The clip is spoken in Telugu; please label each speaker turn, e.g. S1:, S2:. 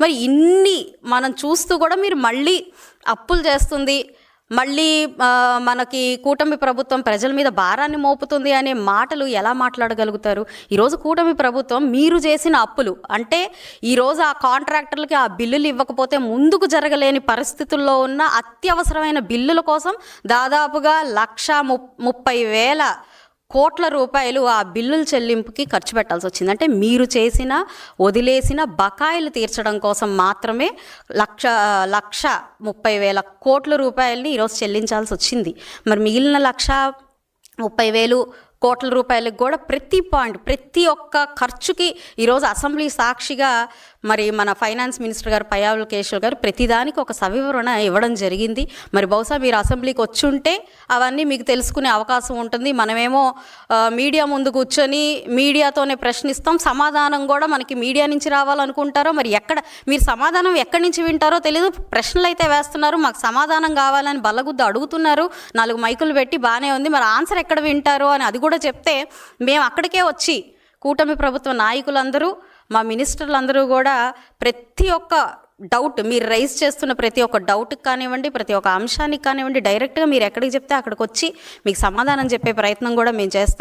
S1: మరి ఇన్ని మనం చూస్తూ కూడా మీరు మళ్ళీ అప్పులు చేస్తుంది, మళ్ళీ మనకి కూటమి ప్రభుత్వం ప్రజల మీద భారాన్ని మోపుతుంది అనే మాటలు ఎలా మాట్లాడగలుగుతారు? ఈరోజు కూటమి ప్రభుత్వం మీరు చేసిన అప్పులు అంటే ఈరోజు ఆ కాంట్రాక్టర్లకి ఆ బిల్లులు ఇవ్వకపోతే ముందుకు జరగలేని పరిస్థితుల్లో ఉన్న అత్యవసరమైన బిల్లుల కోసం దాదాపుగా 1,30,000 కోట్ల రూపాయలు ఆ బిల్లుల చెల్లింపుకి ఖర్చు పెట్టాల్సి వచ్చింది. అంటే మీరు చేసిన వదిలేసిన బకాయిలు తీర్చడం కోసం మాత్రమే 1,30,000 కోట్ల రూపాయలని ఈరోజు చెల్లించాల్సి వచ్చింది. మరి మిగిలిన 1,30,000 కోట్ల రూపాయలకు కూడా ప్రతి ఒక్క ఖర్చుకి ఈరోజు అసెంబ్లీ సాక్షిగా మరి మన ఫైనాన్స్ మినిస్టర్ గారు పయ్యావుల కేశవ్ గారు ప్రతిదానికి ఒక సవివరణ ఇవ్వడం జరిగింది. మరి బహుశా మీరు అసెంబ్లీకి వచ్చి ఉంటే అవన్నీ మీకు తెలుసుకునే అవకాశం ఉంటుంది. మనమేమో మీడియా ముందు కూర్చొని మీడియాతోనే ప్రశ్నిస్తాం, సమాధానం కూడా మనకి మీడియా నుంచి రావాలనుకుంటారో మరి మీరు సమాధానం ఎక్కడి నుంచి వింటారో తెలియదు. ప్రశ్నలు అయితే వేస్తున్నారు, మాకు సమాధానం కావాలని బల్లగుద్దు అడుగుతున్నారు, 4 మైకులు పెట్టి బాగానే ఉంది, మరి ఆన్సర్ ఎక్కడ వింటారో అని అది కూడా చెప్తే మేము అక్కడికే వచ్చి కూటమి ప్రభుత్వ నాయకులందరూ మా మినిస్టర్లందరూ కూడా ప్రతి ఒక్క డౌట్ మీరు రైజ్ చేస్తున్న ప్రతి ఒక్క డౌట్కి కానివ్వండి, ప్రతి ఒక్క అంశానికి కానివ్వండి, డైరెక్ట్గా మీరు ఎక్కడికి చెప్తే అక్కడికి వచ్చి మీకు సమాధానం చెప్పే ప్రయత్నం కూడా మేము చేస్తాం.